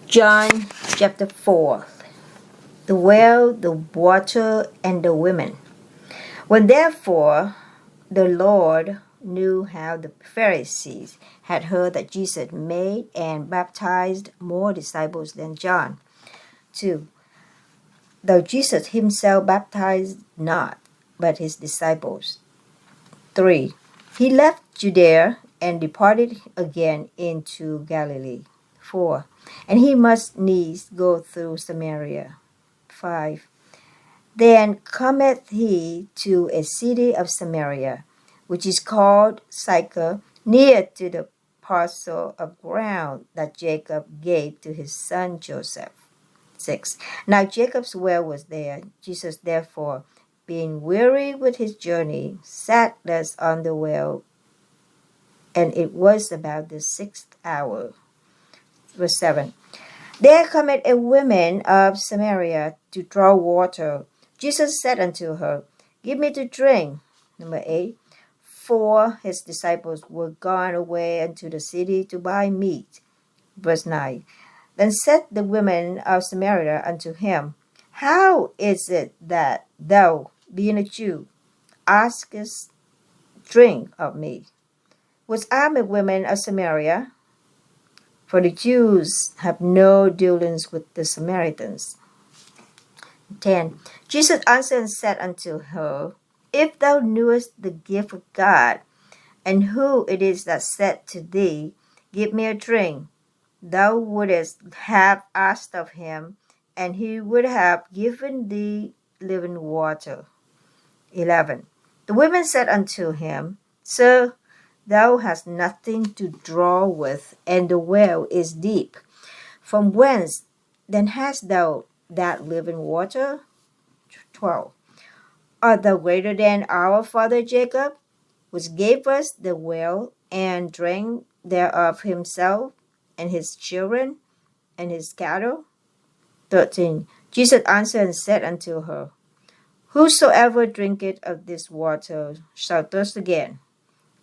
John chapter 4. The well, the water, and the women. When therefore the Lord knew how the Pharisees had heard that Jesus made and baptized more disciples than John. 2. Though Jesus himself baptized not, but his disciples. 3. He left Judea and departed again into Galilee. 4. And he must needs go through Samaria. 5. Then cometh he to a city of Samaria, which is called Sychar, near to the parcel of ground that Jacob gave to his son Joseph. 6. Now Jacob's well was there. Jesus therefore, being weary with his journey, sat thus on the well, and it was about the 6th hour. Verse 7. There cometh a woman of Samaria to draw water. Jesus said unto her, Give me to drink. Number 8. For his disciples were gone away unto the city to buy meat. Verse 9. Then said the women of Samaria unto him, How is it that thou, being a Jew, askest drink of me? Was I a woman of Samaria? For the Jews have no dealings with the Samaritans. 10. Jesus answered and said unto her, If thou knewest the gift of God, and who it is that said to thee, Give me a drink, thou wouldest have asked of him, and he would have given thee living water. 11. The women said unto him, Sir, thou hast nothing to draw with, and the well is deep. From whence then hast thou that living water? 12. Art thou greater than our father Jacob, which gave us the well, and drank thereof himself, and his children, and his cattle? 13. Jesus answered and said unto her, Whosoever drinketh of this water shall thirst again.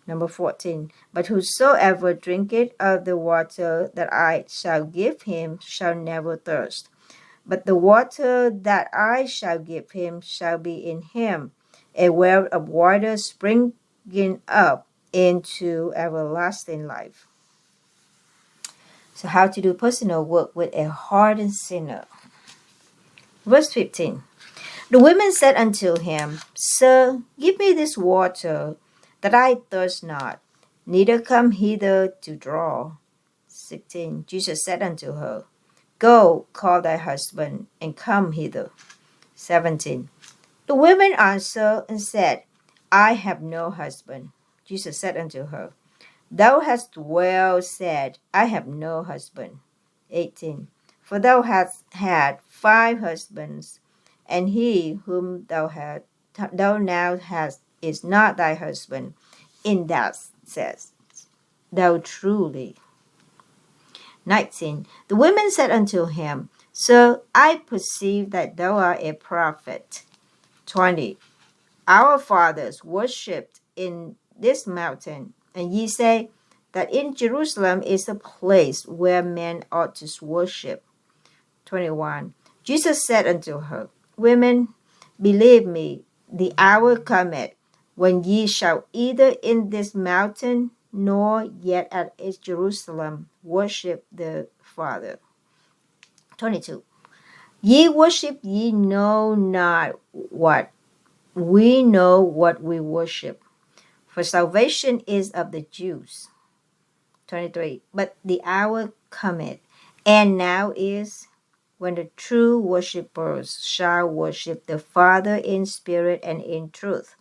Number 14. But whosoever drinketh of the water that I shall give him shall never thirst. But the water that I shall give him shall be in him a well of water springing up into everlasting life. So how to do personal work with a hardened sinner. Verse 15. The women said unto him, Sir, give me this water, that I thirst not, neither come hither to draw. 16. Jesus said unto her, Go, call thy husband, and come hither. 17. The women answered and said, I have no husband. Jesus said unto her, Thou hast well said, I have no husband. 18. For thou hast had 5 husbands, and he whom thou now hast is not thy husband. In that says thou truly. 19. The women said unto him, Sir, I perceive that thou art a prophet. 20. Our fathers worshipped in this mountain, and ye say that in Jerusalem is a place where men ought to worship. 21. Jesus said unto her, Women, believe me, the hour cometh, when ye shall either in this mountain nor yet at Jerusalem worship the Father. 22. Ye worship, ye know not what. We know what we worship, for salvation is of the Jews. 23. But the hour cometh, and now is, when the true worshippers shall worship the Father in spirit and in truth.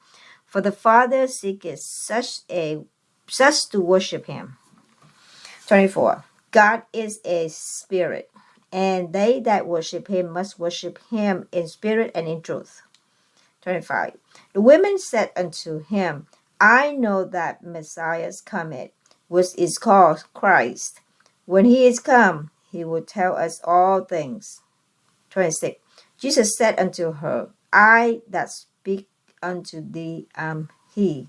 For the Father seeketh such to worship him. 24. God is a spirit, and they that worship him must worship him in spirit and in truth. 25. The women said unto him, I know that Messiah cometh, which is called Christ. When he is come, he will tell us all things. 26. Jesus said unto her, I that speak unto thee am he.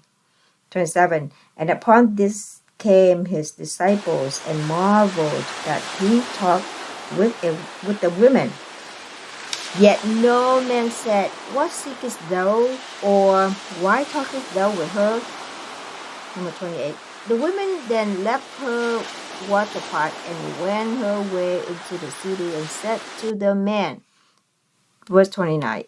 27. And upon this came his disciples and marveled that he talked with the women. Yet no man said, What seekest thou? Or why talkest thou with her? Number 28. The women then left her water pot and went her way into the city and said to the man, verse 29,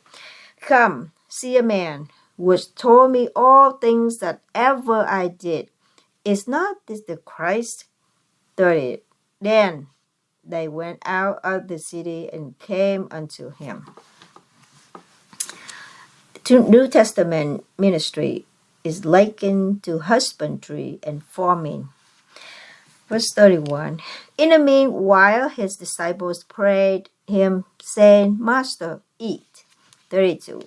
Come, see a man which told me all things that ever I did. Is not this the Christ? 30. Then they went out of the city and came unto him. The New Testament ministry is likened to husbandry and farming. Verse 31. In the meanwhile, his disciples prayed him, saying, Master, eat. 32.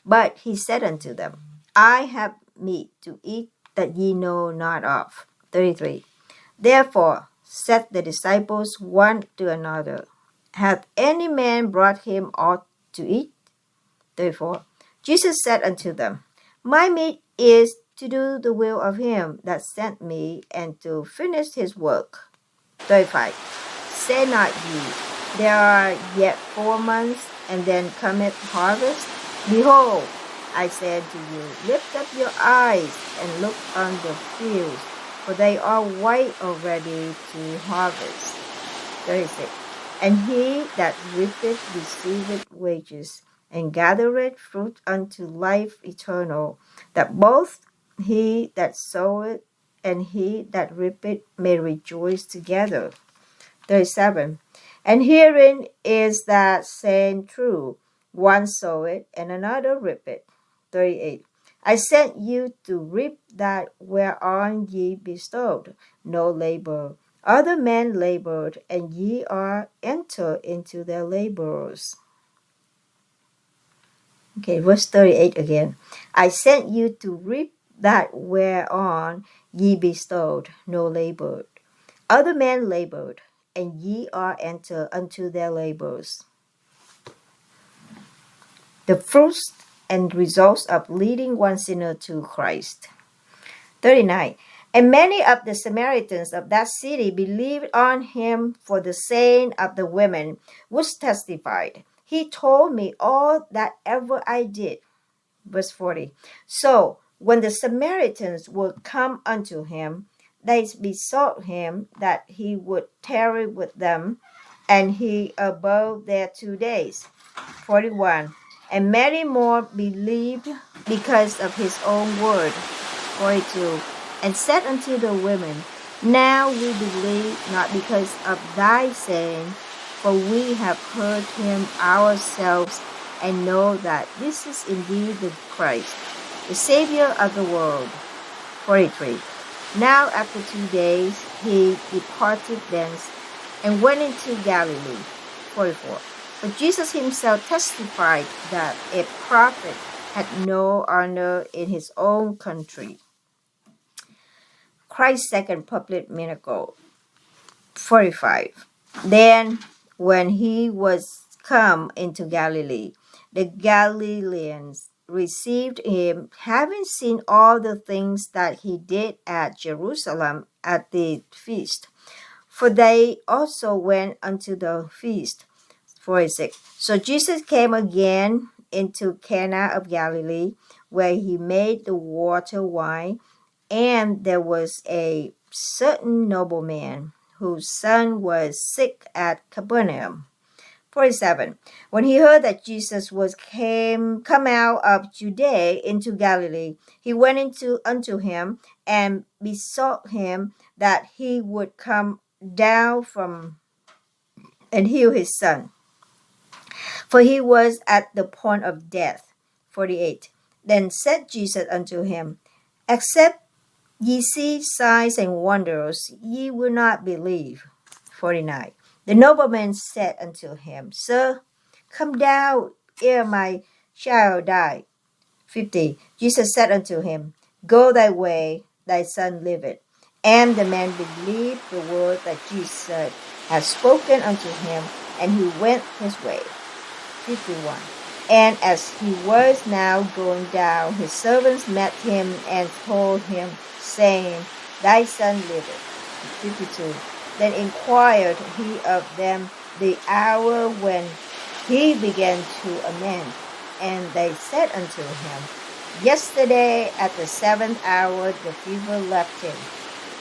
But he said unto them, I have meat to eat that ye know not of. 33. Therefore said the disciples one to another, Hath any man brought him aught to eat? 34. Jesus said unto them, My meat is to do the will of him that sent me, and to finish his work. 35. Say not ye, There are yet 4 months, and then cometh harvest? Behold, I say unto you, lift up your eyes and look on the fields, for they are white already to harvest. 36. And he that reapeth receiveth wages, and gathereth fruit unto life eternal, that both he that soweth and he that reapeth may rejoice together. 37. And herein is that saying true, one soweth and another reapeth. 38. I sent you to reap that whereon ye bestowed no labor. Other men labored, and ye are entered into their labors. Okay, verse 38 again. I sent you to reap that whereon ye bestowed no labor. Other men labored, and ye are entered unto their labors. The fruits and results of leading one sinner to Christ. 39. And many of the Samaritans of that city believed on him for the saying of the women, which testified, He told me all that ever I did. Verse 40. So when the Samaritans would come unto him, they besought him that he would tarry with them, and he abode there 2 days. 41. And many more believed because of his own word. 42. And said unto the women, Now we believe not because of thy saying, for we have heard him ourselves, and know that this is indeed the Christ, the Savior of the world. 43. Now after 2 days he departed thence, and went into Galilee. 44. But Jesus himself testified that a prophet had no honor in his own country. Christ's second public miracle. 45. Then when he was come into Galilee, the Galileans received him, having seen all the things that he did at Jerusalem at the feast. For they also went unto the feast. 46. So Jesus came again into Cana of Galilee, where he made the water wine. And there was a certain nobleman whose son was sick at Capernaum. 47. When he heard that Jesus was come out of Judea into Galilee, he went unto him and besought him that he would come down from and heal his son, for he was at the point of death. 48. Then said Jesus unto him, Except ye see signs and wonders, ye will not believe. 49. The nobleman said unto him, Sir, come down ere my child die. 50. Jesus said unto him, Go thy way, thy son liveth. And the man believed the word that Jesus had spoken unto him, and he went his way. 51. And as he was now going down, his servants met him and told him, saying, Thy son liveth. 52. Then inquired he of them the hour when he began to amend. And they said unto him, Yesterday at the 7th hour the fever left him.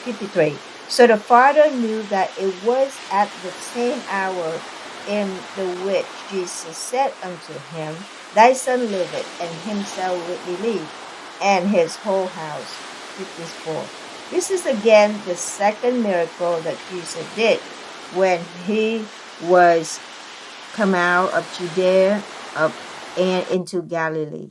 53. So the father knew that it was at the same hour in the which Jesus said unto him, Thy son liveth, and himself will believe, and his whole house. 54. This is again the second miracle that Jesus did when he was come out of Judea up and into Galilee.